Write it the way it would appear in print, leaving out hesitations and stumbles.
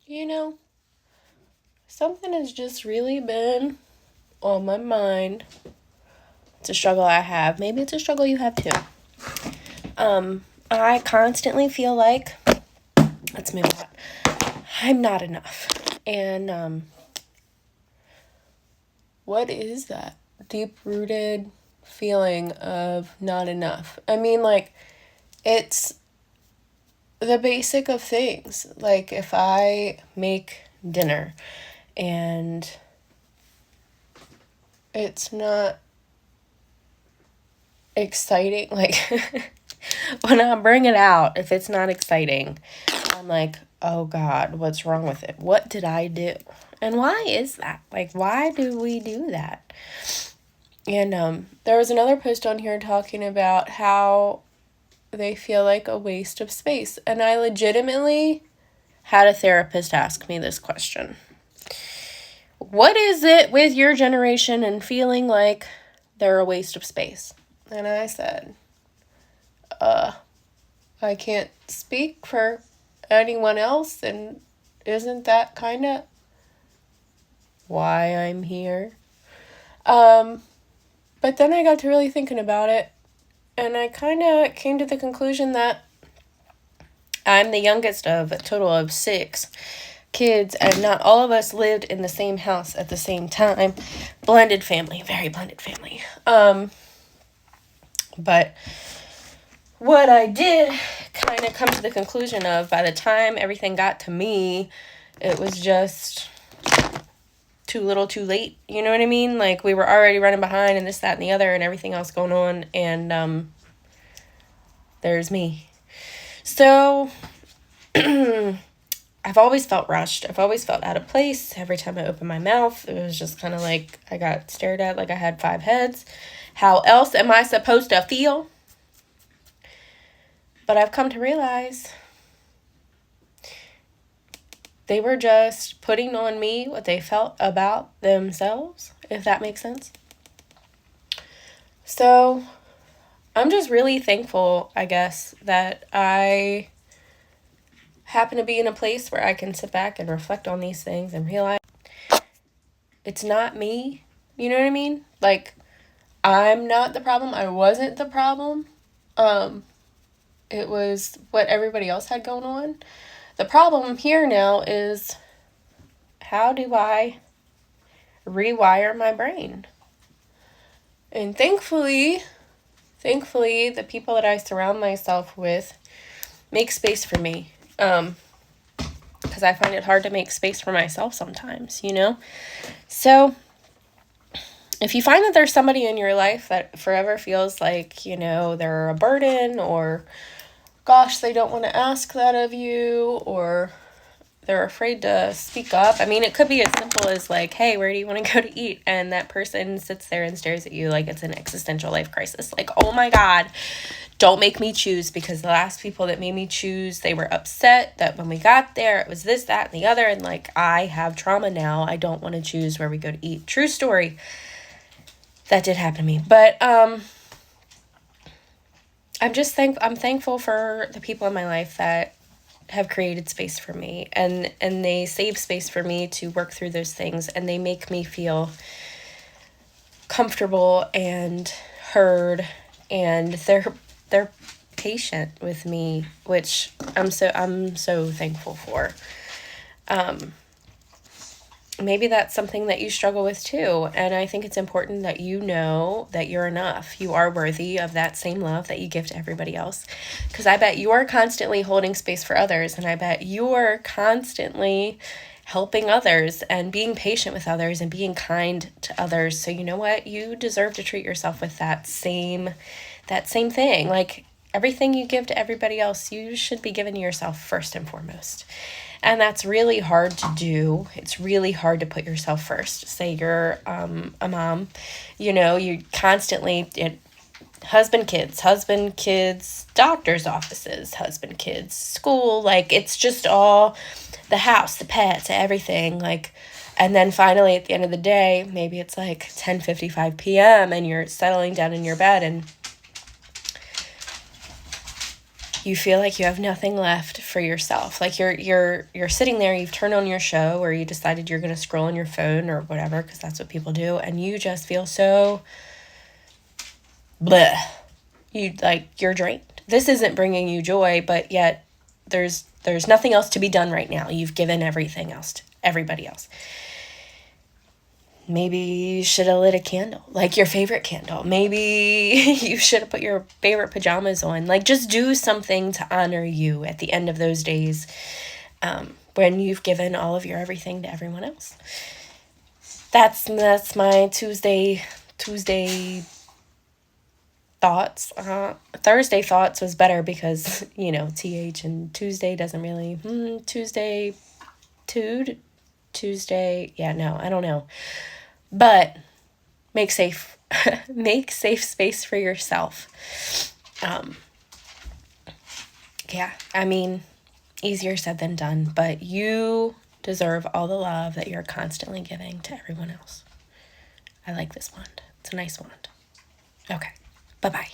you know, something has just really been on my mind. It's a struggle I have. Maybe it's a struggle you have too. I constantly feel like, let's move on, I'm not enough. And what is that deep-rooted feeling of not enough? I mean, like, it's the basic of things. Like, if I make dinner and it's not exciting, like, when I bring it out, if it's not exciting, I'm like, oh God, what's wrong with it? What did I do? And why is that? Like, why do we do that? And there was another post on here talking about how they feel like a waste of space. And I legitimately had a therapist ask me this question. What is it with your generation and feeling like they're a waste of space? And I said, I can't speak for anyone else, and isn't that kind of why I'm here? But then I got to really thinking about it, and I kind of came to the conclusion that I'm the youngest of a total of 6 kids, and not all of us lived in the same house at the same time. Blended family, very blended family. But what I did kind of come to the conclusion of, by the time everything got to me, it was just too little too late. You know what I mean? Like, we were already running behind and this, that, and the other and everything else going on. And there's me. So I've always felt rushed. I've always felt out of place. Every time I opened my mouth, it was just kind of like I got stared at like I had 5 heads. How else am I supposed to feel? But I've come to realize they were just putting on me what they felt about themselves, if that makes sense. So I'm just really thankful, I guess, that I happen to be in a place where I can sit back and reflect on these things and realize it's not me. You know what I mean? Like, I'm not the problem. I wasn't the problem. It was what everybody else had going on. The problem here now is, how do I rewire my brain? And thankfully, the people that I surround myself with make space for me. Because I find it hard to make space for myself sometimes, you know? So if you find that there's somebody in your life that forever feels like, you know, they're a burden, or gosh, they don't want to ask that of you, or they're afraid to speak up. I mean, it could be as simple as like, hey, where do you want to go to eat? And that person sits there and stares at you like it's an existential life crisis. Like, oh my God, don't make me choose, because the last people that made me choose, they were upset that when we got there, it was this, that, and the other. And like, I have trauma now. I don't want to choose where we go to eat. True story. That did happen to me. But I'm thankful for the people in my life that have created space for me, and they save space for me to work through those things, and they make me feel comfortable and heard, and they're patient with me, which I'm so thankful for. Maybe that's something that you struggle with too. And I think it's important that you know that you're enough. You are worthy of that same love that you give to everybody else. Because I bet you are constantly holding space for others. And I bet you are constantly helping others and being patient with others and being kind to others. So you know what? You deserve to treat yourself with that same thing. Like, everything you give to everybody else, you should be giving to yourself first and foremost. And that's really hard to do. It's really hard to put yourself first. Say you're a mom, you know, you constantly, husband, kids, doctor's offices, husband, kids, school, like, it's just all the house, the pets, everything, like, and then finally at the end of the day, maybe it's like 10:55 p.m. and you're settling down in your bed, and you feel like you have nothing left for yourself. Like you're sitting there, you've turned on your show, or you decided you're going to scroll on your phone or whatever, because that's what people do, and you just feel so bleh. You're drained. This isn't bringing you joy, but yet there's nothing else to be done right now. You've given everything else to everybody else. Maybe you should have lit a candle, like your favorite candle. Maybe you should have put your favorite pajamas on. Like, just do something to honor you at the end of those days, when you've given all of your everything to everyone else. That's my Tuesday thoughts. Thursday thoughts was better because, TH, and Tuesday doesn't really, Tuesday, yeah, no, I don't know. But make safe space for yourself. Yeah, I mean, easier said than done, but you deserve all the love that you're constantly giving to everyone else. I like this wand. It's a nice wand. Okay, bye-bye.